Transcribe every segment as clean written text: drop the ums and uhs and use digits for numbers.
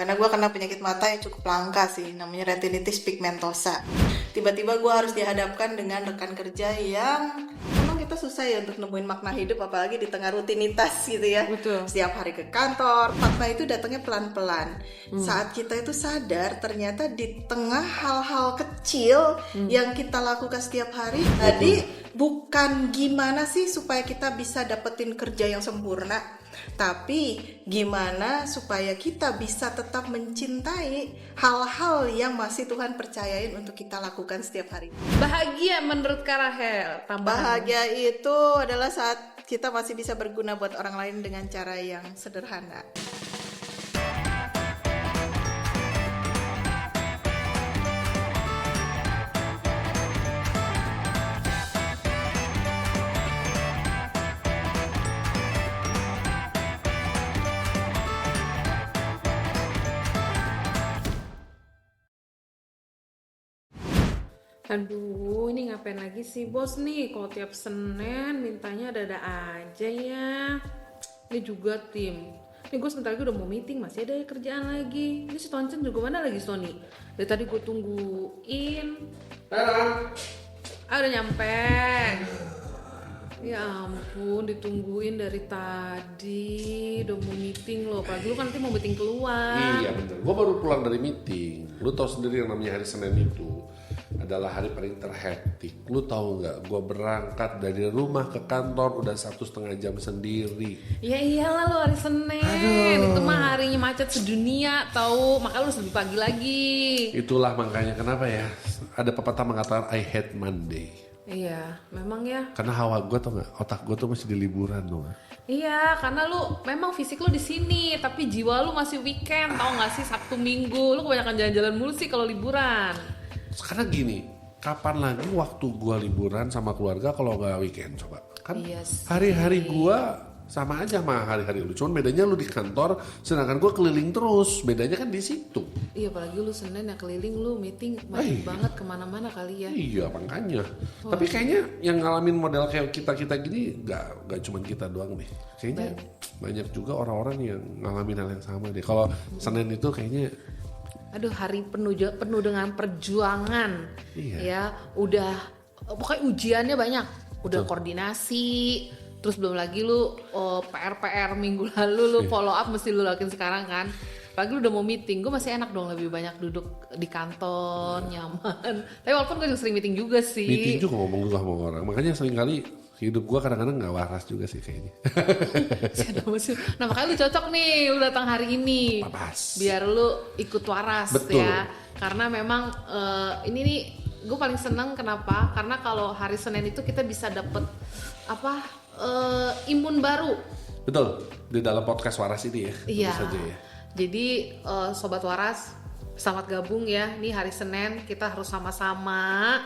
Karena gue kena penyakit mata yang cukup langka sih, namanya retinitis pigmentosa. Tiba-tiba gue harus dihadapkan dengan rekan kerja yang memang kita susah ya untuk nemuin makna hidup, apalagi di tengah rutinitas gitu ya. Betul. Setiap hari ke kantor, makna itu datangnya pelan-pelan. Saat kita itu sadar, ternyata di tengah hal-hal kecil yang kita lakukan setiap hari, jadi bukan gimana sih supaya kita bisa dapetin kerja yang sempurna, tapi gimana supaya kita bisa tetap mencintai hal-hal yang masih Tuhan percayain untuk kita lakukan setiap hari. Bahagia menurut Kak Rahel. Bahagia itu adalah saat kita masih bisa berguna buat orang lain dengan cara yang sederhana. Aduh, ini ngapain lagi sih bos nih? Kalau tiap Senin mintanya ada-ada aja ya. Ini juga tim. Ini gue sebentar lagi udah mau meeting, masih ada kerjaan lagi. Ini si Toncen juga mana lagi Sony? Dari tadi gue tungguin. Udah nyampe. Ya ampun, ditungguin dari tadi. Udah mau meeting loh. Apalagi lu kan nanti mau meeting keluar. Iya bener, gue baru pulang dari meeting. Lu tahu sendiri yang namanya hari Senin itu adalah hari paling terhektik. Lu tahu nggak? Gue berangkat dari rumah ke kantor udah 1,5 jam sendiri. Ya iyalah lu hari Senin. Itu mah harinya macet sedunia tahu. Makanya lu lebih pagi lagi. Itulah makanya kenapa ya ada pepatah mengatakan I hate Monday. Iya, memang ya. Karena hawa gue tuh nggak, otak gue tuh masih di liburan tuh. Iya, karena lu memang fisik lu di sini, tapi jiwa lu masih weekend, tau gak sih Sabtu Minggu. Lu kebanyakan jalan-jalan mulu sih kalau liburan. Sekarang gini, kapan lagi waktu gue liburan sama keluarga kalau nggak weekend coba? Kan Iya sih. hari-hari gue sama aja sama hari-hari lu. Cuman bedanya lu di kantor, sedangkan gue keliling terus. Bedanya kan di situ. Iya, apalagi lu Senin ya keliling lu meeting macet banget kemana-mana kali ya. Iya makanya. Tapi kayaknya yang ngalamin model kayak kita gini nggak cuma kita doang deh. Kayaknya banyak juga orang-orang yang ngalamin hal yang sama deh. Kalau Senin itu kayaknya Aduh, hari penuh dengan perjuangan. Iya. Ya, udah pokoknya ujiannya banyak. Udah koordinasi, terus belum lagi lu PR minggu lalu lu follow up mesti lu lakuin sekarang kan. Apalagi lu udah mau meeting, gue masih enak dong lebih banyak duduk di kantor, nyaman. Tapi walaupun gue juga sering meeting juga sih. meeting juga ngomong juga sama orang. Makanya seringkali hidup gue kadang-kadang nggak waras juga sih kayaknya. Nah makanya lu cocok nih, lu datang hari ini. Pas. Biar lu ikut waras. Betul. Ya. Karena memang ini nih gue paling seneng kenapa? Karena kalau hari Senin itu kita bisa dapet imun baru. Betul, di dalam podcast waras ini ya. Iya. Tentu saja ya. Jadi sobat waras, selamat gabung ya. Nih hari Senin kita harus sama-sama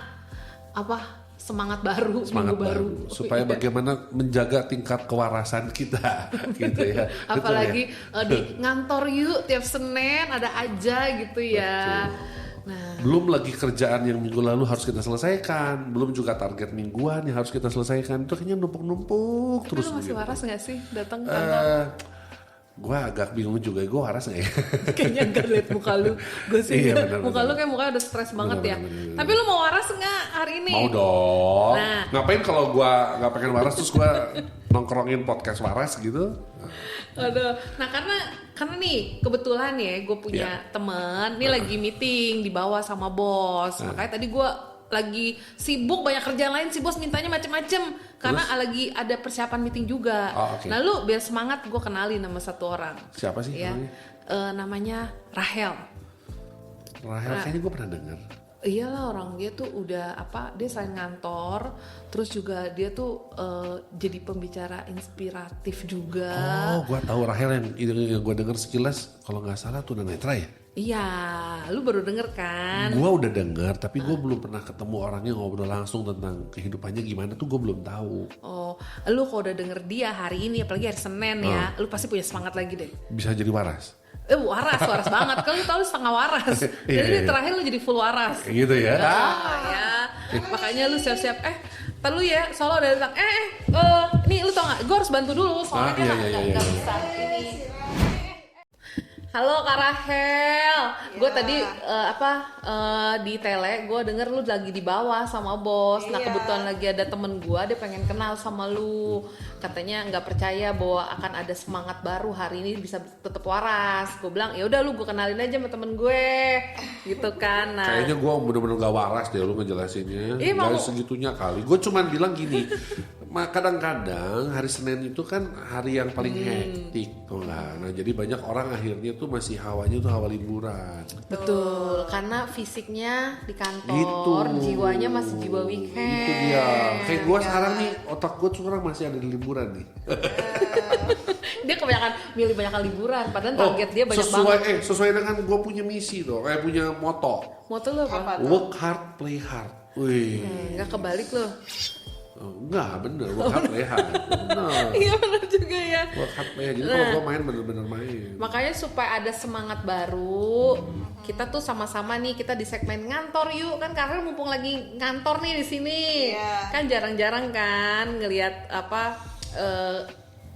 semangat baru, Semangat minggu baru. supaya bagaimana menjaga tingkat kewarasan kita gitu ya. Apalagi Betul ya? di ngantor yuk tiap Senin ada aja gitu ya. Nah, Belum lagi kerjaan yang minggu lalu harus kita selesaikan, belum juga target mingguan yang harus kita selesaikan. Itu kayaknya numpuk-numpuk terus. lu masih begitu. waras nggak sih datang ke kantor? Gue agak bingung juga, gue waras nggak ya? Kayaknya enggak liat muka lu. Gue sih Iya, bener, muka bener. lu kayak mukanya udah stres banget ya. bener. Tapi lu mau waras nggak hari ini? Mau dong. Nah. Ngapain kalau gue nggak pengen waras terus gue nongkrongin podcast waras gitu? Aduh. Nah karena nih kebetulan ya gue punya temen nih lagi meeting di bawah sama bos. Makanya tadi gue lagi sibuk banyak kerjaan lain, si bos mintanya macem-macem karena lagi ada persiapan meeting juga. Oh, oke. Nah lu biar semangat gue kenalin nama satu orang. Siapa sih Ya, namanya? namanya Rahel. Rahel, kayaknya gue pernah dengar. Iyalah, orang dia tuh udah dia selain ngantor, terus juga dia tuh jadi pembicara inspiratif juga. Oh, gue tahu Rahel yang gue dengar sekilas, kalau nggak salah tuh Netra ya. Iya, lu baru denger kan? Gue udah dengar, tapi gue belum pernah ketemu orangnya ngobrol langsung tentang kehidupannya gimana tuh gue belum tahu. Oh, lu kalau udah denger dia hari ini, apalagi hari Senin ya, lu pasti punya semangat lagi deh. Bisa jadi waras. Waras banget. Kan lu tau lu setengah waras. Iya, Jadi iya. terakhir lu jadi full waras. Gitu ya. Ya. Makanya lu siap-siap. Ntar lu ya, soalnya udah datang. Nih lu tau gak? Gue harus bantu dulu soalnya dia Iya. nggak bisa ini. Halo Kak Rahel, gue Ya. tadi di tele gue denger lu lagi di bawah sama bos. Nah Iya. kebetulan lagi ada temen gue, dia pengen kenal sama lu. Katanya nggak percaya bahwa akan ada semangat baru hari ini bisa tetap waras. Gue bilang ya udah lu gue kenalin aja sama temen gue, gitu kan. Nah Kayaknya gue bener-bener gak waras deh lu ngejelasinnya. Iya, Gak mau. segitunya kali. Gue cuman bilang gini, kadang-kadang hari Senin itu kan hari yang paling hektik tuh lah. Nah jadi banyak orang akhirnya tuh masih hawanya tuh hawa liburan. betul, karena fisiknya di kantor, Itu. jiwanya masih jiwa weekend. Itu dia. Kayak gue sekarang nih, otak gue sekarang masih ada di liburan nih. Dia kebanyakan milih banyak liburan, padahal target dia banyak sesuai, banget. sesuai dengan gue punya misi dong, punya moto. Moto lu apa? Apa tuh? Work hard, play hard. Wih. Nggak kebalik loh. Enggak, bener. Work hard, play hard. Bener. Iya benar juga ya. Work hard, play hard. Jadi kalau gue main bener-bener main. Makanya supaya ada semangat baru, kita tuh sama-sama nih kita di segmen ngantor yuk kan karena mumpung lagi ngantor nih di sini. Iya. Kan jarang-jarang kan ngelihat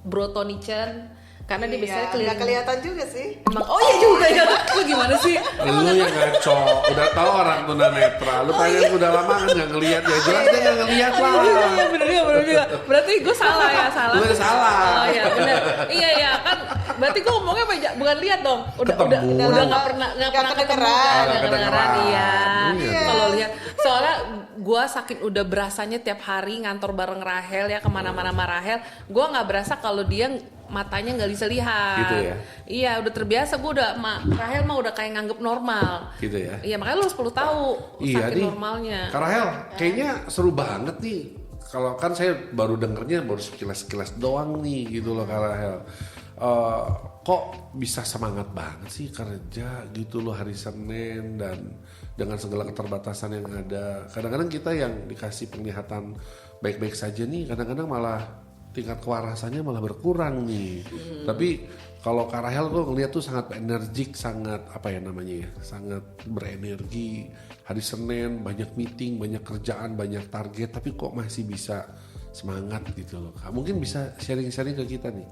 Bro Tony Chen karena dia biasanya Nggak keliling. kelihatan juga sih. Emang, oh iya juga ya. Lu gimana sih? Lu yang ngaco, udah tahu orang tunanetra. Lu pengen udah lama kan gak ngeliat ya. Jelas dia gak ngeliat lah. Iya bener juga. Berarti gue salah ya, salah. Lu salah. Oh iya bener. Iya kan. Berarti gue ngomongnya bukan lihat dong. Udah Ketemu. nggak pernah ketemu kedengeran. kan, Nggak kedengeran. Iya. Iya. Kalau lihat soalnya gue saking udah berasanya tiap hari ngantor bareng Rahel ya kemana-mana sama Rahel, gue nggak berasa kalau dia matanya nggak bisa lihat. Gitu ya? Iya udah terbiasa gue udah Rahel mah udah kayak nganggep normal. Gitu ya. Iya makanya lu harus perlu tahu Iya saking nih. normalnya. Kak Rahel, kayaknya seru banget nih. Kalau kan saya baru dengernya baru sekilas-sekilas doang nih gitu loh Kak Rahel. Kok bisa semangat banget sih kerja gitu loh hari Senin dan dengan segala keterbatasan yang ada. Kadang-kadang kita yang dikasih penglihatan baik-baik saja nih, kadang-kadang malah tingkat kewarasannya malah berkurang nih. Tapi kalau Kak Rahel gue ngeliat tuh sangat energik, sangat sangat berenergi. Hari Senin banyak meeting, banyak kerjaan, banyak target, tapi kok masih bisa semangat gitu loh. Kak, mungkin bisa sharing-sharing ke kita nih.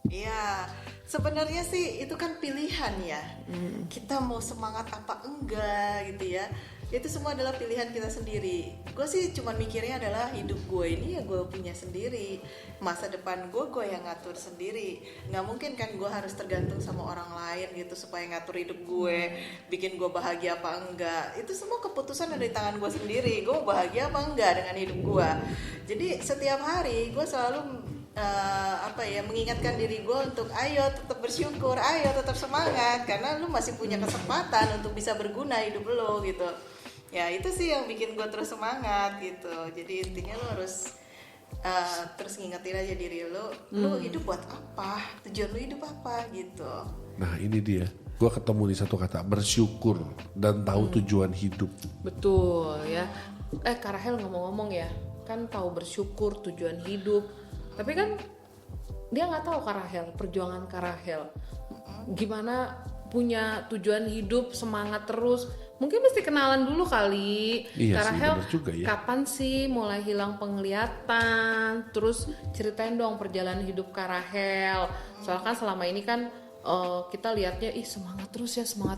Iya, sebenarnya sih itu kan pilihan ya. Kita mau semangat apa enggak gitu ya. Itu semua adalah pilihan kita sendiri. Gue sih cuma mikirnya adalah hidup gue ini ya gue punya sendiri. Masa depan gue yang ngatur sendiri. Nggak mungkin kan gue harus tergantung sama orang lain gitu supaya ngatur hidup gue, bikin gue bahagia apa enggak. Itu semua keputusan ada di tangan gue sendiri. Gue bahagia apa enggak dengan hidup gue. Jadi setiap hari gue selalu mengingatkan diri gue untuk ayo tetap bersyukur, ayo tetap semangat karena lu masih punya kesempatan untuk bisa berguna hidup lo gitu. Ya itu sih yang bikin gue terus semangat gitu. Jadi intinya lu harus terus ngingetin aja diri lu hidup buat apa, tujuan lu hidup apa gitu. Nah ini dia, gue ketemu di satu kata, bersyukur dan tahu tujuan hidup. Betul ya. Kak Rahel ngomong-ngomong ya, kan tahu bersyukur tujuan hidup. Tapi kan dia nggak tahu Kak Rahel, perjuangan Kak Rahel. Gimana punya tujuan hidup, semangat terus. Mungkin mesti kenalan dulu kali. Iya Kak sih, Rahel, bener juga ya. kapan sih mulai hilang penglihatan? Terus ceritain dong perjalanan hidup Kak Rahel. Soalnya kan selama ini kan kita lihatnya semangat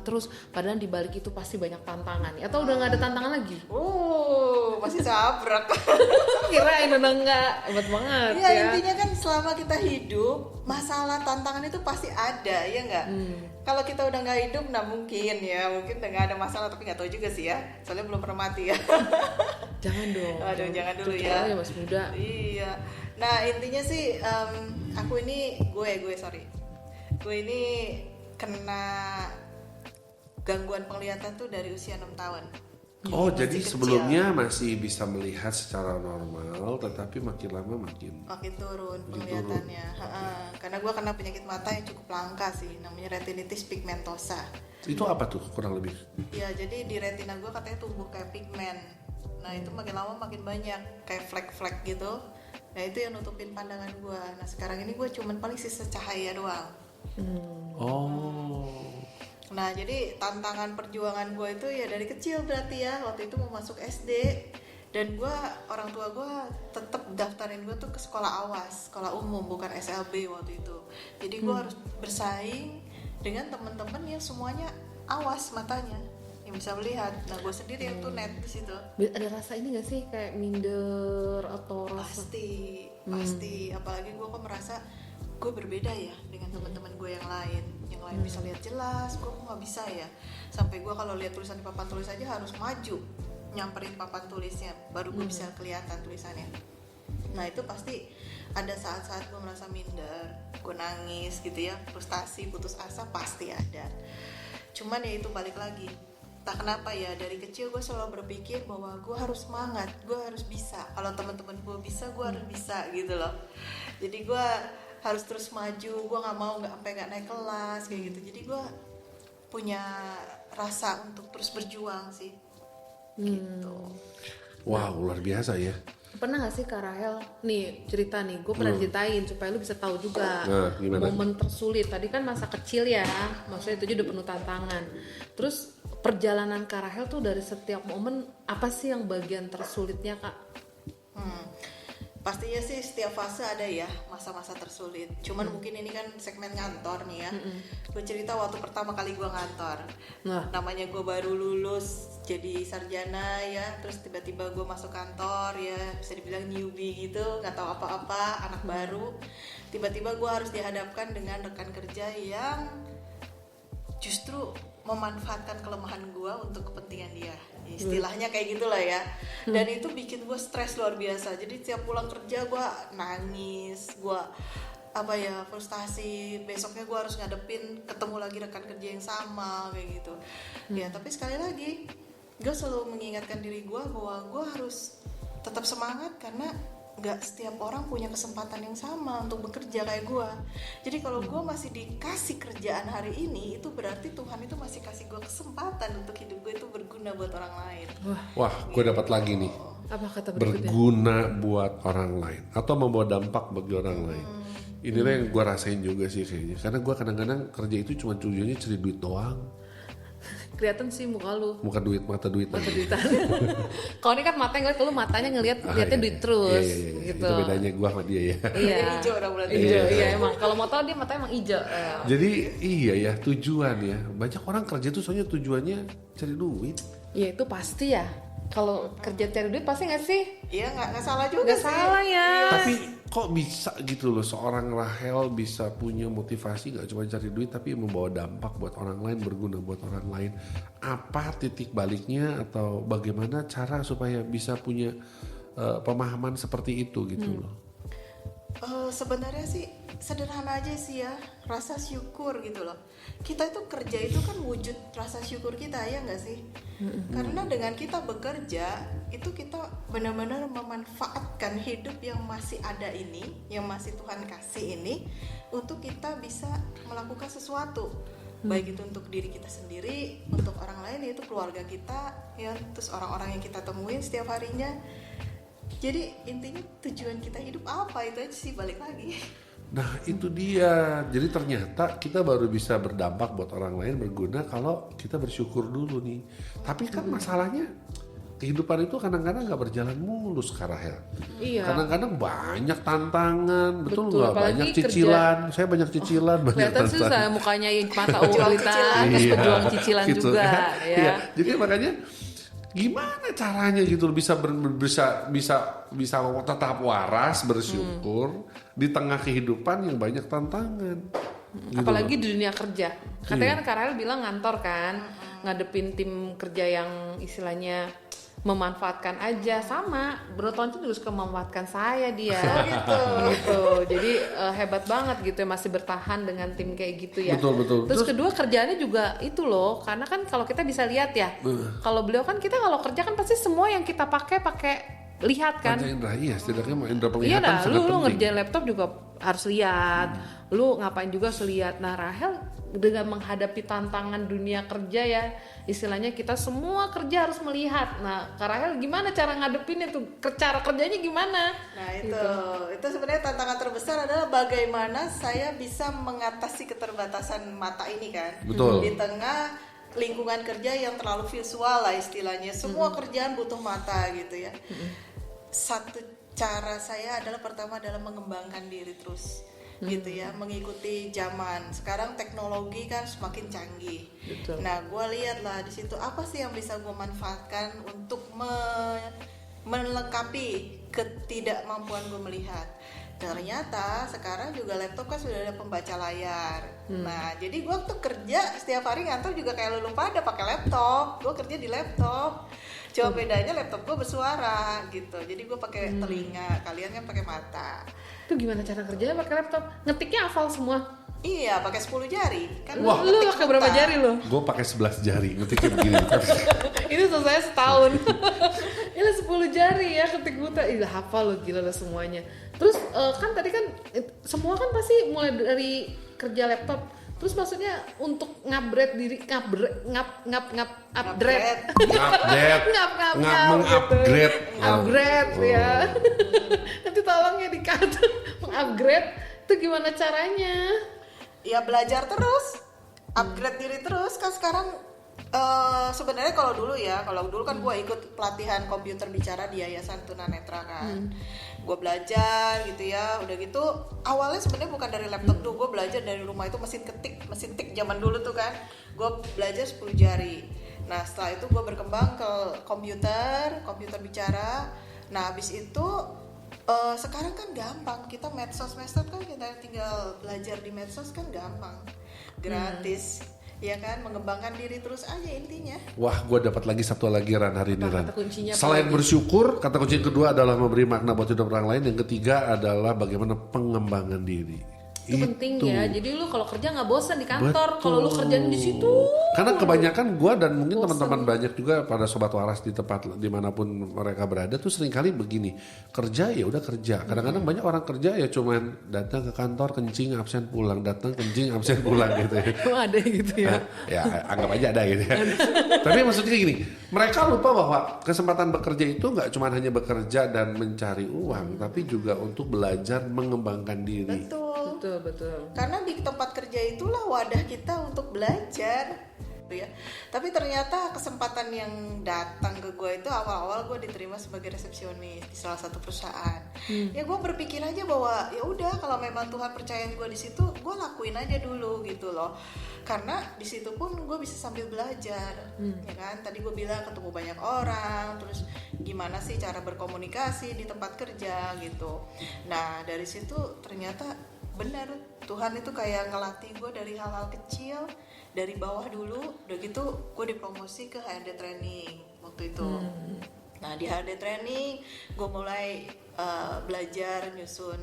terus. Padahal di balik itu pasti banyak tantangan. Atau udah nggak ada tantangan lagi? Masih sabrak. Kirain udah nggak, hebat banget Ya, ya. intinya kan selama kita hidup masalah tantangan itu pasti ada ya nggak. Kalau kita udah nggak hidup nah mungkin udah nggak ada masalah, tapi nggak tahu juga sih ya, soalnya belum pernah mati ya. Jangan dong. Aduh, jangan dulu Tutup ya. aja, masih muda. Iya. Nah intinya sih gue ini kena gangguan penglihatan tuh dari usia 6 tahun. Oh Masih jadi kecil. sebelumnya masih bisa melihat secara normal, tetapi makin lama makin turun penglihatannya. Karena gue kena penyakit mata yang cukup langka sih, namanya retinitis pigmentosa. itu apa tuh kurang lebih? Ya jadi di retina gue katanya tumbuh kayak pigmen. Nah itu makin lama makin banyak kayak flek-flek gitu. Nah itu yang nutupin pandangan gue. Nah sekarang ini gue cuman paling sisa cahaya doang. Oh. Nah jadi tantangan perjuangan gue itu ya dari kecil berarti ya. Waktu itu mau masuk SD dan orang tua gue tetap daftarin gue tuh ke sekolah AWAS, sekolah umum bukan SLB waktu itu. Jadi gue harus bersaing dengan teman-teman yang semuanya awas matanya, yang bisa melihat. Nah gue sendiri yang tunet di situ. Ada rasa ini gak sih kayak minder atau rasa? Pasti apalagi gue kok merasa gue berbeda ya dengan teman-teman gue yang lain bisa lihat jelas, gue kok nggak bisa ya. Sampai gue kalau lihat tulisan di papan tulis aja harus maju nyamperin papan tulisnya baru gue bisa kelihatan tulisannya. Nah itu pasti ada saat-saat gue merasa minder, gue nangis gitu ya, frustasi, putus asa pasti ada. Cuman ya itu balik lagi, tak kenapa ya dari kecil gue selalu berpikir bahwa gue harus semangat, gue harus bisa. Kalau teman-teman gue bisa, gue harus bisa gitu loh. Jadi gue harus terus maju, gue nggak mau sampai nggak naik kelas kayak gitu. Jadi gue punya rasa untuk terus berjuang sih. Gitu. Wow, luar biasa ya. Pernah gak sih Kak Rahel, nih cerita nih, gue pernah ceritain supaya lu bisa tahu juga momen tersulit. Tadi kan masa kecil ya, maksudnya itu udah penuh tantangan. Terus perjalanan Kak Rahel tuh dari setiap momen, apa sih yang bagian tersulitnya Kak? Pastinya sih setiap fase ada ya masa-masa tersulit. Cuman mungkin ini kan segmen ngantor nih ya. Gue cerita waktu pertama kali gue ngantor. Namanya gue baru lulus jadi sarjana ya. Terus tiba-tiba gue masuk kantor ya, bisa dibilang newbie gitu, nggak tahu apa-apa, anak baru. Tiba-tiba gue harus dihadapkan dengan rekan kerja yang justru memanfaatkan kelemahan gue untuk kepentingan dia. Istilahnya kayak gitulah ya. Dan itu bikin gue stres luar biasa. Jadi tiap pulang kerja gue nangis, gue frustasi. Besoknya gue harus ngadepin ketemu lagi rekan kerja yang sama kayak gitu. Ya tapi sekali lagi gue selalu mengingatkan diri gue bahwa gue harus tetap semangat karena gak setiap orang punya kesempatan yang sama untuk bekerja kayak gue. Jadi kalau gue masih dikasih kerjaan hari ini, itu berarti Tuhan itu masih kasih gue kesempatan untuk hidup gue itu berguna buat orang lain. Wah, gue dapat lagi nih. Apa kata berikutnya? Berguna buat orang lain atau membawa dampak bagi orang lain. Inilah yang gue rasain juga sih kayaknya. Karena gue kadang-kadang kerja itu cuma tujuannya cari duit doang. Kelihatan sih muka lu. Muka duit, mata duitan. Kalau ini kan matanya ngeliat, lu matanya lihatnya duit terus. Iya. Gitu. Itu bedanya gue sama dia ya. Iya. Hijau orang berarti. Iya emang. Kalau mau tahu dia matanya emang hijau. Jadi iya ya tujuan ya. Banyak orang kerja tuh soalnya tujuannya cari duit. Iya itu pasti ya. Kalau kerja cari duit pasti nggak sih? Iya nggak salah juga Nggak sih. salah ya. Tapi kok bisa gitu loh seorang Rahel bisa punya motivasi nggak cuma cari duit tapi membawa dampak buat orang lain, berguna buat orang lain. Apa titik baliknya atau bagaimana cara supaya bisa punya pemahaman seperti itu gitu loh? Sebenarnya sih sederhana aja sih ya, rasa syukur gitu loh. Kita itu kerja itu kan wujud rasa syukur kita ya nggak sih? Karena dengan kita bekerja itu kita benar-benar memanfaatkan hidup yang masih ada ini, yang masih Tuhan kasih ini, untuk kita bisa melakukan sesuatu. Baik itu untuk diri kita sendiri, untuk orang lain, yaitu keluarga kita, ya, terus orang-orang yang kita temuin setiap harinya. Jadi intinya tujuan kita hidup apa, itu aja sih, balik lagi. Nah itu dia. Jadi ternyata kita baru bisa berdampak buat orang lain, berguna kalau kita bersyukur dulu nih. Tapi kan masalahnya kehidupan itu kadang-kadang gak berjalan mulus Kak Rahel. Iya. Kadang-kadang banyak tantangan, betul nggak? apalagi Banyak cicilan. Saya banyak cicilan, banyak Kelihatan tantangan. susah mukanya yang mata ulitan, terus pejuang cicilan gitu. juga ya. Iya. Jadi makanya gimana caranya gitu loh bisa tetap waras, bersyukur di tengah kehidupan yang banyak tantangan. Gitu Apalagi loh. di dunia kerja. Katanya kan Kak Rahel bilang ngantor kan, ngadepin tim kerja yang istilahnya memanfaatkan aja, sama bertonton terus memanfaatkan saya dia. Gitu. Jadi hebat banget gitu ya, masih bertahan dengan tim kayak gitu ya. Betul. Terus kedua kerjaannya juga itu loh, karena kan kalau kita bisa lihat ya, kalau beliau kan kita kalau kerja kan pasti semua yang kita pakai lihat kan. Panca indera, iya setidaknya indera Iya penglihatan dah, sangat lu penting. ngerjain laptop juga harus lihat, lu ngapain juga harus lihat. Nah Rahel dengan menghadapi tantangan dunia kerja ya, istilahnya kita semua kerja harus melihat. Nah Kak Rahel gimana cara ngadepinnya tuh, cara kerjanya gimana? Nah itu sebenarnya tantangan terbesar adalah bagaimana saya bisa mengatasi keterbatasan mata ini kan. Betul. Di tengah lingkungan kerja yang terlalu visual lah istilahnya, semua kerjaan butuh mata gitu ya. Satu cara saya adalah pertama adalah mengembangkan diri terus. gitu ya, mengikuti zaman. Sekarang teknologi kan semakin canggih. Betul. Nah, gue lihat lah di situ apa sih yang bisa gue manfaatkan untuk melengkapi ketidakmampuan gue melihat. Ternyata sekarang juga laptop kan sudah ada pembaca layar. Nah, jadi gue tuh kerja setiap hari ngantor juga kayak lu pada pakai laptop. Gue kerja di laptop. Cuma bedanya laptop gue bersuara gitu. Jadi gue pakai telinga, kalian kan pakai mata. Itu gimana cara kerjanya pakai laptop? Ngetiknya hafal semua. Iya, pakai 10 jari. Kan Wah. Lu pakai berapa jari lo? Gue pakai 11 jari ngetiknya begini. Itu selesai setahun. Ini 10 jari ya ketik buta. Ih, hafal lo, gila lo semuanya. Terus kan tadi kan semua kan pasti mulai dari kerja laptop. Terus maksudnya untuk ngupgrade diri, upgrade ya. Nanti tolong ya di-cut. Mengupgrade itu gimana caranya? Ya belajar terus, upgrade diri terus kan sekarang. Sebenarnya kalau dulu kan gue ikut pelatihan komputer bicara di Yayasan Tunanetra kan. Gue belajar gitu ya, udah gitu awalnya sebenarnya bukan dari laptop tuh, gue belajar dari rumah itu mesin tik zaman dulu tuh kan. Gue belajar 10 jari. Nah setelah itu gue berkembang ke komputer bicara. Nah habis itu sekarang kan gampang, kita medsos kan kita tinggal belajar di medsos kan gampang, gratis. Ya kan, mengembangkan diri terus aja intinya. Wah, gue dapat lagi satu lagi Ran hari ini Ran. Kata kuncinya Selain bersyukur, kata kunci yang kedua adalah memberi makna buat hidup orang lain. Yang ketiga adalah bagaimana pengembangan diri. Itu penting ya. Jadi lu kalau kerja nggak bosan di kantor. Kalau lu kerjaan di situ. Karena kebanyakan gue dan mungkin teman-teman banyak juga pada sobat waras di tempat dimanapun mereka berada tuh seringkali begini, kerja ya udah kerja. Kadang-kadang banyak orang kerja ya cuman datang ke kantor kencing absen pulang, datang kencing absen pulang gitu ya. Oh, ada gitu ya. Ya anggap aja ada gitu ya. Tapi maksudnya gini, mereka lupa bahwa kesempatan bekerja itu nggak cuma hanya bekerja dan mencari uang, tapi juga untuk belajar mengembangkan diri. Betul. Karena di tempat kerja itulah wadah kita untuk belajar. Ya. Tapi ternyata kesempatan yang datang ke gue itu awal-awal gue diterima sebagai resepsionis di salah satu perusahaan. Ya gue berpikir aja bahwa ya udah kalau memang Tuhan percayain gue di situ, gue lakuin aja dulu gitu loh. Karena di situ pun gue bisa sambil belajar, ya kan. Tadi gue bilang ketemu banyak orang, terus gimana sih cara berkomunikasi di tempat kerja gitu. Nah dari situ ternyata benar Tuhan itu kayak ngelatih gue dari hal-hal kecil. Dari bawah dulu, udah gitu gue dipromosi ke HRD training waktu itu. Nah di HRD training gue mulai belajar nyusun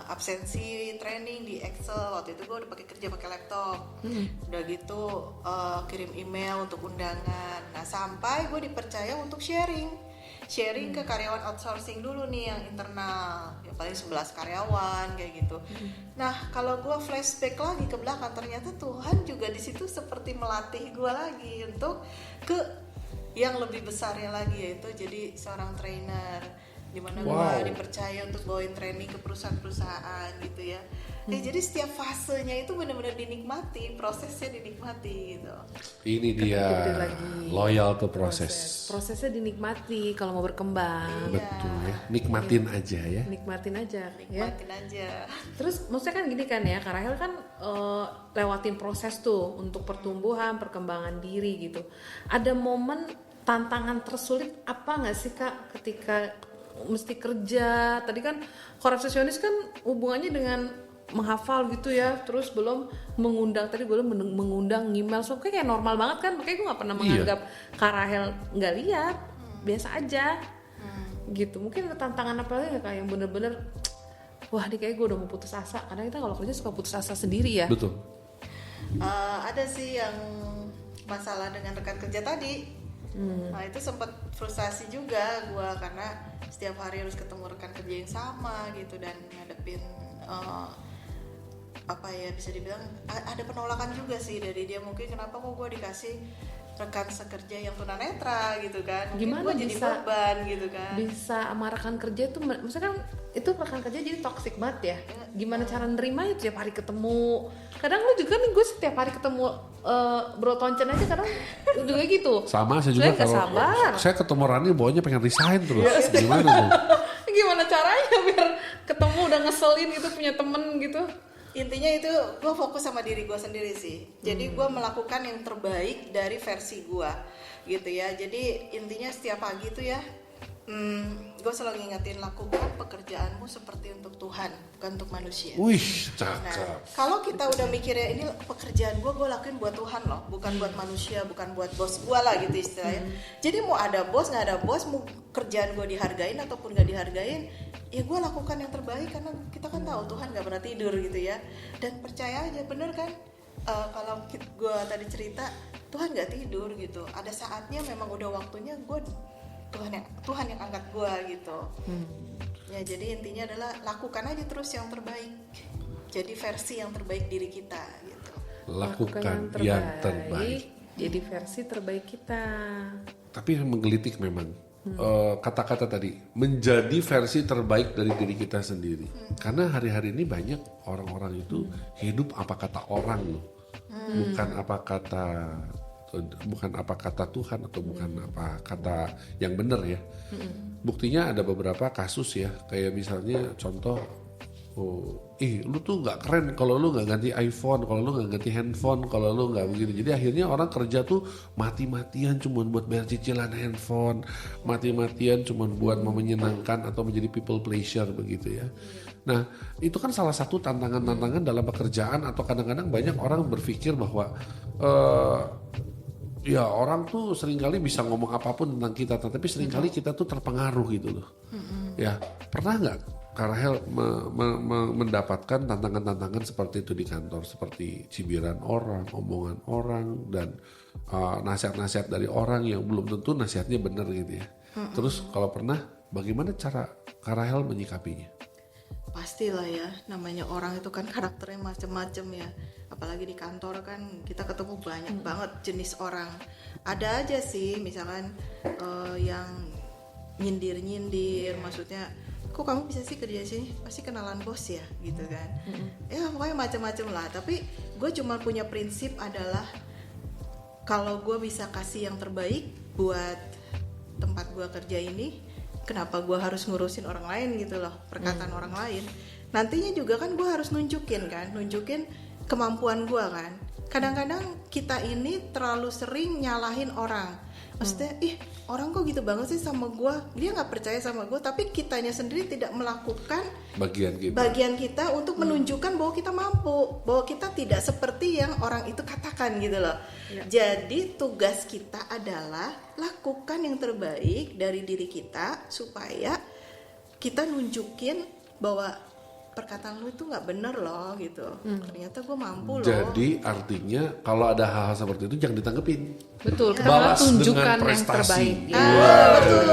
absensi training di Excel. Waktu itu gue udah pakai laptop. Udah gitu kirim email untuk undangan. Nah sampai gue dipercaya untuk sharing ke karyawan outsourcing dulu nih yang internal, ya paling 11 karyawan kayak gitu. Nah kalau gue flashback lagi ke belakang, ternyata Tuhan juga di situ seperti melatih gue lagi untuk ke yang lebih besarnya lagi, yaitu jadi seorang trainer, dimana gue dipercaya untuk bawain training ke perusahaan-perusahaan gitu ya. Jadi setiap fasenya itu benar-benar dinikmati, prosesnya dinikmati gitu. Ini dia loyal ke proses. Prosesnya dinikmati kalau mau berkembang. Betul ya, nikmatin aja ya. Nikmatin aja. Terus maksudnya kan gini kan ya, Kak Rahel kan lewatin proses tuh untuk pertumbuhan, perkembangan diri gitu. Ada momen tantangan tersulit apa nggak sih Kak ketika mesti kerja? Tadi kan resepsionis kan hubungannya dengan menghafal gitu ya, terus belum mengundang, tadi belum mengundang email, so kayak normal banget kan, makanya gue nggak pernah menganggap Kak Rahel nggak lihat, biasa aja gitu. Mungkin ada tantangan apa lagi kayak yang bener-bener wah ini kayak gue udah mau putus asa, karena kita kalau kerja suka putus asa sendiri ya. Betul. Ada sih yang masalah dengan rekan kerja tadi. Nah itu sempat frustasi juga gue, karena setiap hari harus ketemu rekan kerja yang sama gitu dan ngadepin apa ya, bisa dibilang ada penolakan juga sih dari dia. Mungkin kenapa kok gue dikasih rekan sekerja yang tunanetra gitu kan, mungkin gimana gue jadi beban gitu kan. Bisa sama rekan kerja itu, maksudnya kan itu rekan kerja jadi toxic banget ya. Gimana cara nerimanya tiap hari ketemu? Kadang lu juga nih, gue setiap hari ketemu Bro Toncen aja kadang juga gitu. Sama saya juga, kalau saya ketemu Rani bawanya pengen resign terus. Gimana tuh? Gimana caranya biar ketemu udah ngeselin gitu, punya temen gitu? Intinya itu gue fokus sama diri gue sendiri sih. Jadi gue melakukan yang terbaik dari versi gue gitu ya. Jadi intinya setiap pagi itu ya, gue selalu ngingetin, lakukan pekerjaanmu seperti untuk Tuhan, bukan untuk manusia. Wih, Nah, cakep. kalau kita udah mikirnya ini pekerjaan gue lakuin buat Tuhan loh, bukan buat manusia, bukan buat bos gue lah gitu istilahnya. Jadi mau ada bos nggak ada bos, mau kerjaan gue dihargain ataupun nggak dihargain, ya gue lakukan yang terbaik karena kita kan tahu Tuhan nggak pernah tidur gitu ya. Dan percaya aja, bener kan? Kalau gue tadi cerita, Tuhan nggak tidur gitu. Ada saatnya memang udah waktunya Tuhan yang angkat gue gitu. Ya jadi intinya adalah lakukan aja terus yang terbaik. Jadi versi yang terbaik diri kita gitu. Lakukan yang terbaik. Jadi versi terbaik kita. Tapi menggelitik memang kata-kata tadi, menjadi versi terbaik dari diri kita sendiri. Karena hari-hari ini banyak orang-orang itu hidup apa kata orang loh, bukan apa kata Tuhan atau bukan apa kata yang benar ya. Buktinya ada beberapa kasus ya, kayak misalnya contoh, lu tuh nggak keren kalau lu nggak ganti iPhone, kalau lu nggak ganti handphone, kalau lu nggak begini. Jadi akhirnya orang kerja tuh mati-matian cuma buat bayar cicilan handphone, mati-matian cuma buat menyenangkan atau menjadi people pleasure begitu ya. Nah itu kan salah satu tantangan-tantangan dalam pekerjaan, atau kadang-kadang banyak orang berpikir bahwa ya orang tuh seringkali bisa ngomong apapun tentang kita, tapi seringkali kita tuh terpengaruh gitu loh. Ya pernah nggak Kak Rahel mendapatkan tantangan-tantangan seperti itu di kantor, seperti cibiran orang, omongan orang, dan nasihat-nasihat dari orang yang belum tentu nasihatnya benar gitu ya. Terus kalau pernah, bagaimana cara Kak Rahel menyikapinya? Pastilah ya, namanya orang itu kan karakternya macam-macam ya. Apalagi di kantor kan kita ketemu banyak banget jenis orang. Ada aja sih misalkan yang nyindir-nyindir, maksudnya kok kamu bisa sih kerja sini, pasti kenalan bos ya gitu kan. Ya pokoknya macam-macam lah. Tapi gue cuma punya prinsip adalah kalau gue bisa kasih yang terbaik buat tempat gue kerja ini, kenapa gue harus ngurusin orang lain gitu loh, perkataan orang lain. Nantinya juga kan gue harus nunjukin kemampuan gue kan. Kadang-kadang kita ini terlalu sering nyalahin orang. Maksudnya, orang kok gitu banget sih sama gue, dia nggak percaya sama gue, tapi kitanya sendiri tidak melakukan bagian kita untuk menunjukkan bahwa kita mampu, bahwa kita tidak seperti yang orang itu katakan gitu loh. Jadi tugas kita adalah lakukan yang terbaik dari diri kita supaya kita nunjukin bahwa perkataan lu itu nggak bener loh gitu. Ternyata gue mampu loh. Jadi artinya kalau ada hal-hal seperti itu jangan ditanggepin. Betul, kita Balas tunjukkan dengan yang prestasi. terbaik. Betul.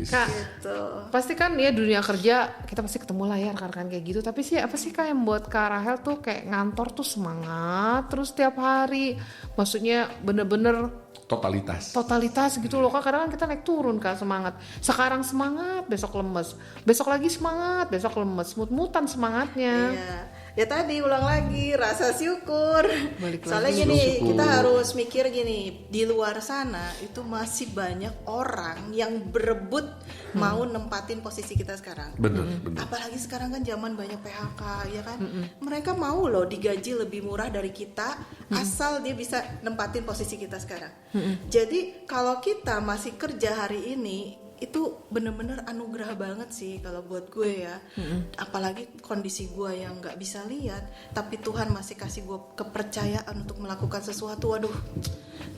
Kak, Gitu. pasti kan ya dunia kerja kita pasti ketemu lah ya rekan-rekan kayak gitu. Tapi sih apa sih Kak yang buat Kak Rahel tuh kayak ngantor tuh semangat terus tiap hari? Maksudnya bener-bener totalitas gitu loh Kak. Kadang kan kita naik turun Kak semangat. Sekarang semangat, besok lemes. Besok lagi semangat, besok lemes. Mut-mutan semangatnya. Iya. Ya tadi ulang lagi rasa syukur. Balik Soalnya lagi. gini, Syukur. kita harus mikir gini, di luar sana itu masih banyak orang yang berebut mau nempatin posisi kita sekarang. Benar. Apalagi sekarang kan zaman banyak PHK ya kan. Mereka mau loh digaji lebih murah dari kita asal dia bisa nempatin posisi kita sekarang. Jadi kalau kita masih kerja hari ini itu bener-bener anugerah banget sih kalau buat gue ya. Apalagi kondisi gue yang nggak bisa lihat, tapi Tuhan masih kasih gue kepercayaan untuk melakukan sesuatu. Waduh,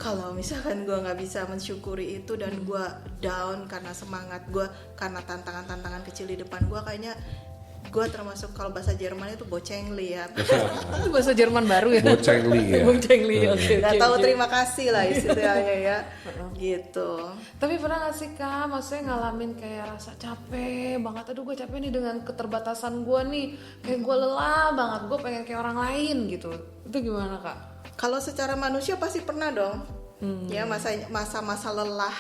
kalau misalkan gue nggak bisa mensyukuri itu dan gue down karena semangat gue, karena tantangan-tantangan kecil di depan gue, kayaknya gue termasuk kalau bahasa Jerman itu bocengli ya. Itu bahasa Jerman baru ya. Bocengli ya. Bocengli, oke. Nggak tahu terima kasih lah istilahnya ya. Gitu. Tapi pernah gak sih Kak, maksudnya ngalamin kayak rasa capek banget, aduh gue capek nih dengan keterbatasan gue nih, kayak gue lelah banget, gue pengen kayak orang lain gitu. Itu gimana Kak? Kalau secara manusia pasti pernah dong. Ya masa-masa lelah,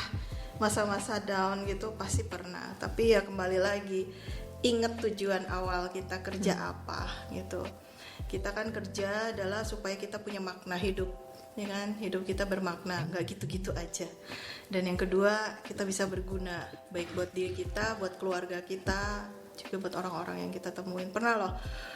masa-masa down gitu pasti pernah. Tapi ya kembali lagi, ingat tujuan awal kita kerja apa gitu. Kita kan kerja adalah supaya kita punya makna hidup, ya kan? Hidup kita bermakna, nggak gitu-gitu aja. Dan yang kedua, kita bisa berguna baik buat diri kita, buat keluarga kita, juga buat orang-orang yang kita temuin. Pernah loh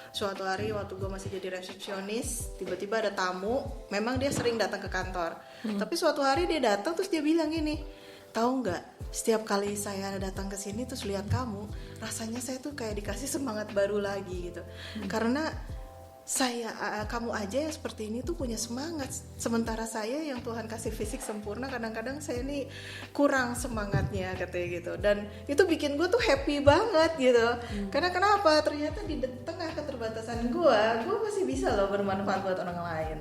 suatu hari waktu gue masih jadi resepsionis, tiba-tiba ada tamu, memang dia sering datang ke kantor, tapi suatu hari dia datang terus dia bilang gini, tahu nggak, setiap kali saya datang ke sini terus lihat kamu, rasanya saya tuh kayak dikasih semangat baru lagi gitu, karena kamu aja yang seperti ini tuh punya semangat, sementara saya yang Tuhan kasih fisik sempurna kadang-kadang saya nih kurang semangatnya katanya gitu. Dan itu bikin gue tuh happy banget gitu, karena kenapa, ternyata di tengah keterbatasan gue masih bisa loh bermanfaat buat orang lain.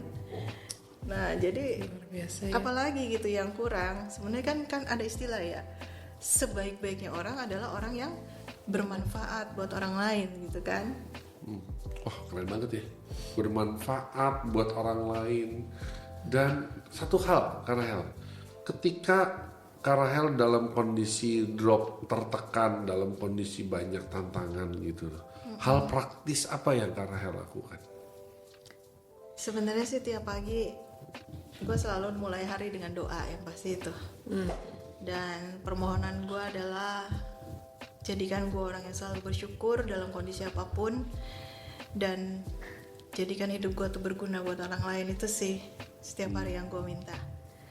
Nah jadi biasa, ya. Apalagi gitu yang kurang, sebenarnya kan ada istilah ya, sebaik-baiknya orang adalah orang yang bermanfaat buat orang lain gitu kan. Wah, keren banget ya, bermanfaat buat orang lain. Dan satu hal, Kak Rahel, ketika Kak Rahel dalam kondisi drop, tertekan, dalam kondisi banyak tantangan gitu, hal praktis apa yang Kak Rahel lakukan? Sebenarnya sih tiap pagi gue selalu mulai hari dengan doa yang pasti itu. Dan permohonan gue adalah jadikan gue orang yang selalu bersyukur dalam kondisi apapun, dan jadikan hidup gue tuh berguna buat orang lain. Itu sih setiap hari yang gue minta.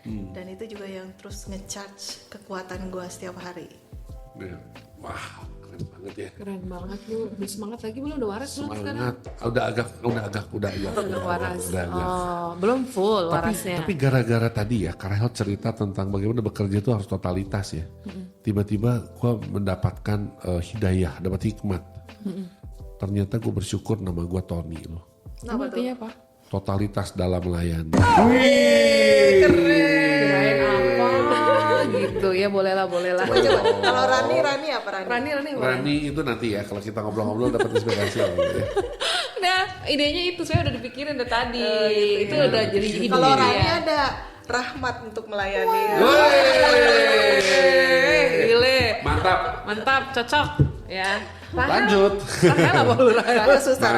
Dan itu juga yang terus nge-charge kekuatan gue setiap hari. Wah, keren banget ya. Keren banget lu, udah semangat lagi belum, udah waras belum sekarang? Semangat, udah agak. Udah waras. Udah agak. Oh, belum full warasnya. Tapi gara-gara tadi ya, Kak Rahel cerita tentang bagaimana bekerja itu harus totalitas ya. Tiba-tiba gue mendapatkan hidayah, dapat hikmat. Ternyata gue bersyukur nama gue Tony loh. Nama artinya apa? Totalitas dalam melayani. Kirain apa gitu ya, boleh lah. Coba. Kalau Rani apa Rani? Rani itu nanti ya, kalau kita ngobrol-ngobrol dapat inspirasi ya. Nah, idenya itu saya udah dipikirin dari tadi. Itu udah jadi ide. Kalau Rani ada rahmat untuk melayani. Gile. Mantap, cocok ya. lanjut. Rahel apa lu? Rahel susah.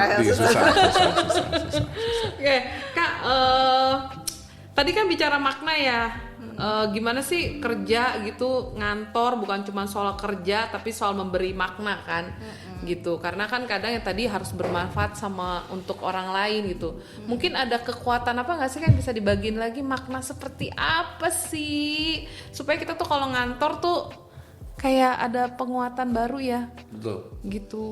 Oke, Kak, tadi kan bicara makna ya. Gimana sih kerja gitu, ngantor bukan cuma soal kerja tapi soal memberi makna kan, gitu. Karena kan kadang yang tadi harus bermanfaat sama untuk orang lain gitu. Mungkin ada kekuatan apa nggak sih kan bisa dibagiin lagi, makna seperti apa sih supaya kita tuh kalau ngantor tuh kayak ada penguatan baru ya. Betul. Gitu.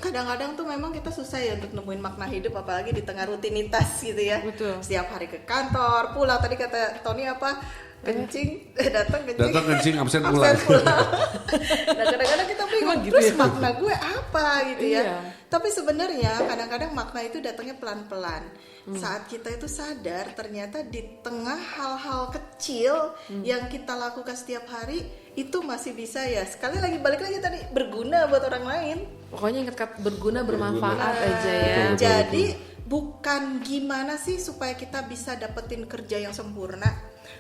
Kadang-kadang tuh memang kita susah ya untuk nemuin makna hidup, apalagi di tengah rutinitas gitu ya. Betul. Setiap hari ke kantor, pulang, tadi kata Tony apa? Kencing, datang kencing, absen pulang. Nah kadang-kadang kita bingung, gitu terus ya? makna gue apa gitu ya. Iya. Tapi sebenarnya kadang-kadang makna itu datangnya pelan-pelan. Saat kita itu sadar ternyata di tengah hal-hal kecil yang kita lakukan setiap hari itu masih bisa ya. Sekali lagi balik lagi tadi, berguna buat orang lain. Pokoknya ingat kata berguna, bermanfaat aja ya. Betul. Jadi bukan gimana sih supaya kita bisa dapetin kerja yang sempurna,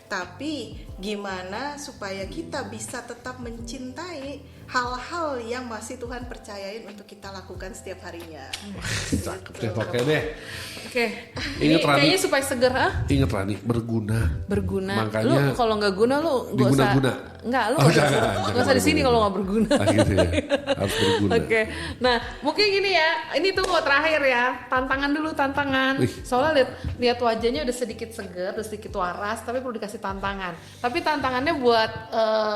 tapi gimana supaya kita bisa tetap mencintai hal-hal yang masih Tuhan percayain untuk kita lakukan setiap harinya. Cakep deh, oke deh. Oke. Ingat, Ini Rani. kayaknya supaya seger Ingat Rani, berguna. Lu Makanya kalau nggak guna lu nggak usah. diguna-guna. Nggak, lu Oh, nggak usah di sini kalau nggak berguna. Gitu ya. Harus berguna. Oke, nah mungkin gini ya, ini tuh mau terakhir ya, tantangan dulu. Soalnya lihat wajahnya udah sedikit seger, udah sedikit waras, tapi perlu dikasih tantangan. Tapi tantangannya buat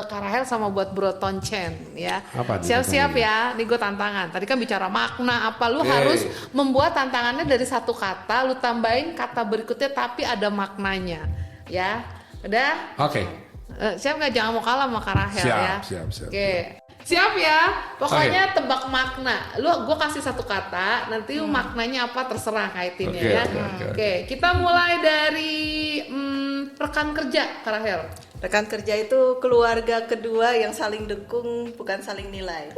Kak Rahel sama buat Bro Toncen ya. Apa nih Siap-siap tantangannya? ya, nih gue tantangan. Tadi kan bicara makna apa, lu Oke. harus membuat tantangannya dari satu kata, lu tambahin kata berikutnya tapi ada maknanya, ya. Udah? Oke. Siap nggak? Jangan mau kalah sama Kak Rahel ya. Siap. Oke. Siap ya. Pokoknya tebak makna. Gue kasih satu kata, nanti lu maknanya apa terserah kaitinnya Oke, ya. oke. Kita mulai dari rekan kerja, Kak Rahel. Rekan kerja itu keluarga kedua yang saling dukung, bukan saling nilai.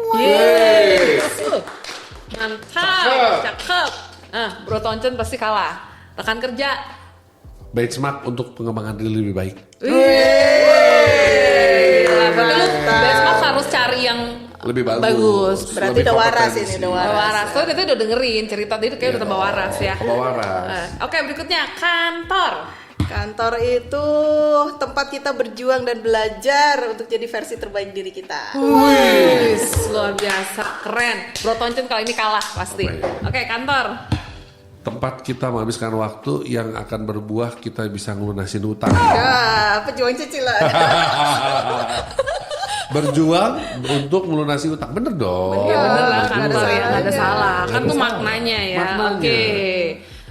Mantap, cakep. Bro Toncen pasti kalah. Rekan kerja. Benchmark untuk pengembangan diri lebih baik. Berarti lu benchmark harus cari yang Lebih bagus. Berarti Lebih udah waras kompetensi. ini, udah waras. waras. Tuh kita udah dengerin cerita dia kayak udah tambah waras ya. Tambah waras. Oke, berikutnya kantor. Kantor itu tempat kita berjuang dan belajar untuk jadi versi terbaik diri kita. Wih, luar biasa, keren. Bro Toncen kali ini kalah pasti. Oke, kantor. Tempat kita menghabiskan waktu yang akan berbuah kita bisa ngelunasin utang. Ya, pejuang cicilan. Berjuang untuk melunasi utang, bener dong. Ya bener lah nggak ada kantor ya, nggak ada salahnya. salah. Kan Nggak tuh ada maknanya ya. Maknanya. Oke.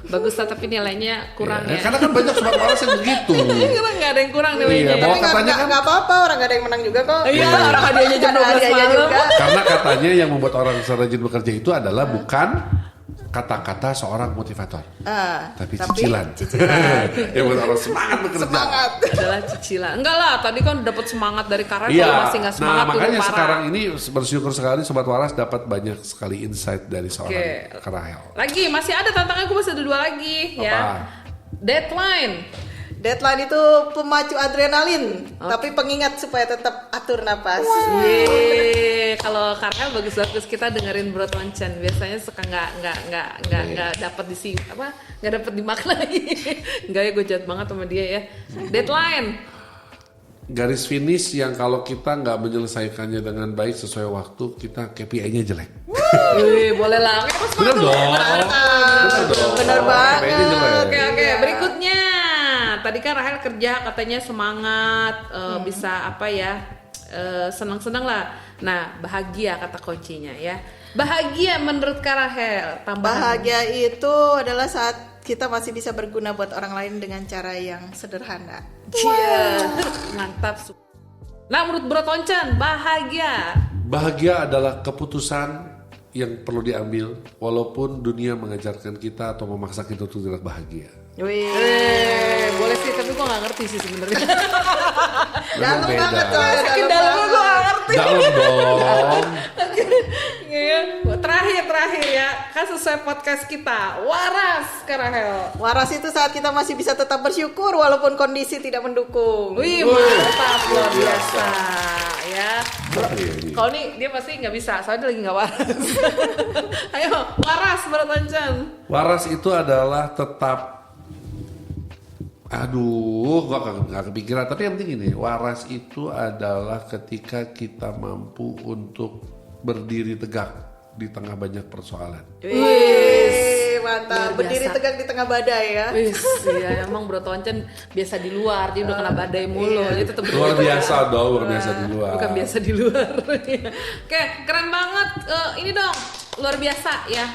Bagus lah tapi nilainya kurang ya. Karena kan banyak sobat waras yang begitu. Karena nggak ada yang kurang nilainya. Iya, ya. bahwa Tapi katanya kan- nggak apa-apa, orang nggak ada yang menang juga kok. Iya, orang hadiahnya jam Ada 12 hadiahnya malam. juga. Karena katanya yang membuat orang rajin bekerja itu adalah bukan kata-kata seorang motivator, tapi cicilan. Yang membuat orang semangat bekerja. Semangat. Adalah cicilan. Enggak lah, tadi kan dapat semangat dari Karel, Iya. kalau masih nggak semangat Nah, makanya tuh parah. sekarang ini bersyukur sekali sobat waras dapat banyak sekali insight dari seorang Oke. Karahel. Lagi masih ada tantangan, gue masih ada 2 lagi ya. Apa? Deadline. Deadline itu pemacu adrenalin, tapi pengingat supaya tetap atur napas. Yeay, kalau Karel bagus-bagus kita dengerin Bro Toncen. Biasanya suka nggak dapat nggak dapat dimaknai. Nggak ya, gue jahat banget sama dia ya. Deadline. Garis finish yang kalau kita nggak menyelesaikannya dengan baik sesuai waktu, kita KPI-nya jelek. Wih, boleh lah. Oke, Bener dong. Bener dong. Bener banget. KPI-nya jelek. Oke, berikutnya. Tadi kan Rahel kerja katanya semangat, bisa apa ya, senang-senang lah. Nah, bahagia kata kuncinya ya. Bahagia menurut Kak Rahel. Tambahan. Bahagia itu adalah saat kita masih bisa berguna buat orang lain dengan cara yang sederhana. Cia, mantap. Nah, menurut Bro Toncen, bahagia. Bahagia adalah keputusan yang perlu diambil walaupun dunia mengajarkan kita atau memaksa kita untuk tidak bahagia. Wih, Boleh sih, tapi gue nggak ngerti sih sebenarnya. dalam beda. banget soalnya, Saking dalam dalamnya gue banget. nggak ngerti. Dalam dong. Iya, terakhir ya, kan sesuai podcast kita, waras Kak Rahel. Waras itu saat kita masih bisa tetap bersyukur walaupun kondisi tidak mendukung. Wih, mantap, luar biasa ya. Iya. Kalau nih dia pasti nggak bisa, soalnya dia lagi nggak waras. Ayo, waras Bro Toncen. Waras itu adalah tetap, gua nggak kepikiran. Tapi yang penting ini, waras itu adalah ketika kita mampu untuk berdiri tegak di tengah banyak persoalan. Wih, mantap. Luar Berdiri biasa. tegak di tengah badai ya. Wis, iya emang Bro Toncen biasa di luar, dia udah kena badai mulu, dia tetap Luar biasa dong, luar biasa di luar. Bukan biasa di luar. Oke, keren banget. Ini dong, luar biasa ya.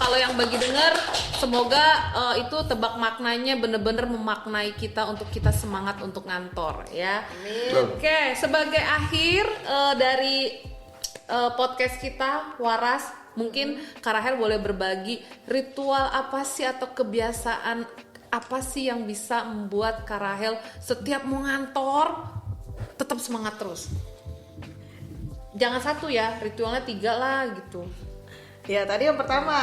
Kalau yang bagi denger, semoga itu tebak maknanya bener-bener memaknai kita untuk kita semangat untuk ngantor ya. Oke, sebagai akhir dari podcast kita Waras, mungkin Kak Rahel boleh berbagi ritual apa sih atau kebiasaan apa sih yang bisa membuat Kak Rahel setiap mau ngantor tetap semangat terus. Jangan 1 ya, ritualnya 3 lah gitu. Ya, tadi yang pertama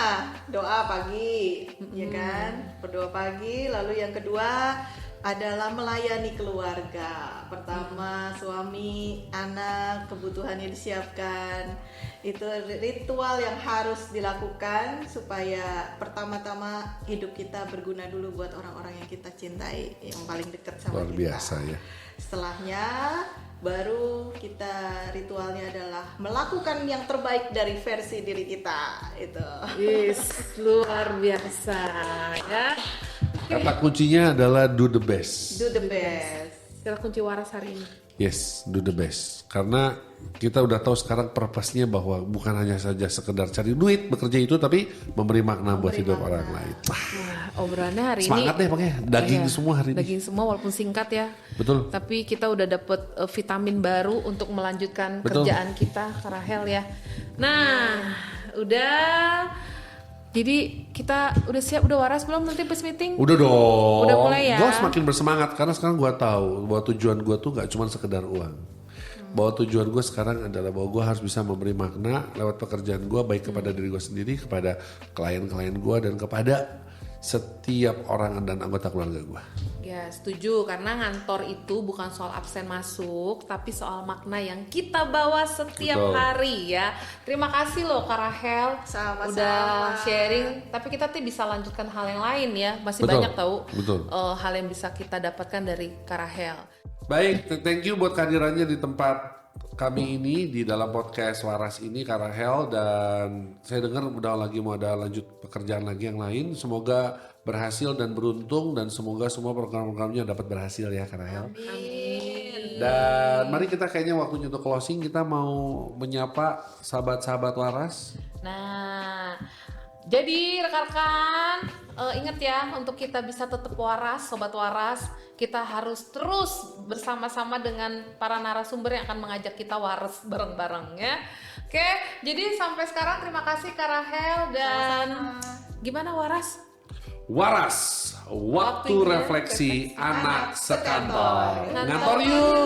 doa pagi, ya kan? Berdoa pagi, lalu yang kedua adalah melayani keluarga. Pertama, suami, anak, kebutuhannya disiapkan. Itu ritual yang harus dilakukan supaya pertama-tama hidup kita berguna dulu buat orang-orang yang kita cintai, yang paling dekat sama Luar kita. biasa ya. Setelahnya baru kita ritualnya adalah melakukan yang terbaik dari versi diri kita itu. Yes, luar biasa ya. Kata kuncinya adalah do the best. Do the best. Kira kunci waras hari ini. Yes, do the best. Karena kita udah tahu sekarang purpose-nya bahwa bukan hanya saja sekedar cari duit bekerja itu, tapi memberi makna buat hidup orang lain. Wah, obrolannya hari Semangat ini deh pokoknya, daging iya, semua hari ini. daging semua walaupun singkat ya. Betul. Tapi kita udah dapet vitamin baru untuk melanjutkan Betul. kerjaan kita, Kak Rahel ya. Nah, udah. Jadi kita udah siap, udah waras belum nanti pas meeting? Udah dong. Udah mulai ya? Gue semakin bersemangat karena sekarang gue tahu bahwa tujuan gue tuh gak cuma sekedar uang. Bahwa tujuan gue sekarang adalah bahwa gue harus bisa memberi makna lewat pekerjaan gue, baik kepada diri gue sendiri, kepada klien-klien gue, dan kepada setiap orang dan anggota keluarga gue. Ya setuju, karena ngantor itu bukan soal absen masuk, tapi soal makna yang kita bawa setiap Betul. hari ya. Terima kasih loh Kak Rahel, Sama-sama. udah sharing. Tapi kita tuh bisa lanjutkan hal yang lain ya, masih Betul, banyak tahu betul. hal yang bisa kita dapatkan dari Kak Rahel. Baik, thank you buat kehadirannya di tempat kami ini di dalam podcast Waras ini Kak Rahel, dan saya dengar udah lagi mau ada lanjut pekerjaan lagi yang lain. Semoga berhasil dan beruntung, dan semoga semua program-programnya dapat berhasil ya Kak Rahel. Amin. Dan mari kita kayaknya waktunya untuk closing, kita mau menyapa sahabat-sahabat Waras. Nah, jadi rekan-rekan ingat ya, untuk kita bisa tetap waras, sobat waras, kita harus terus bersama-sama dengan para narasumber yang akan mengajak kita waras bareng-bareng ya. Oke, jadi sampai sekarang terima kasih Kak Rahel, dan gimana waras? Waras, waktu Waktunya refleksi anak sekantor. Ngantor Ngantor yuk.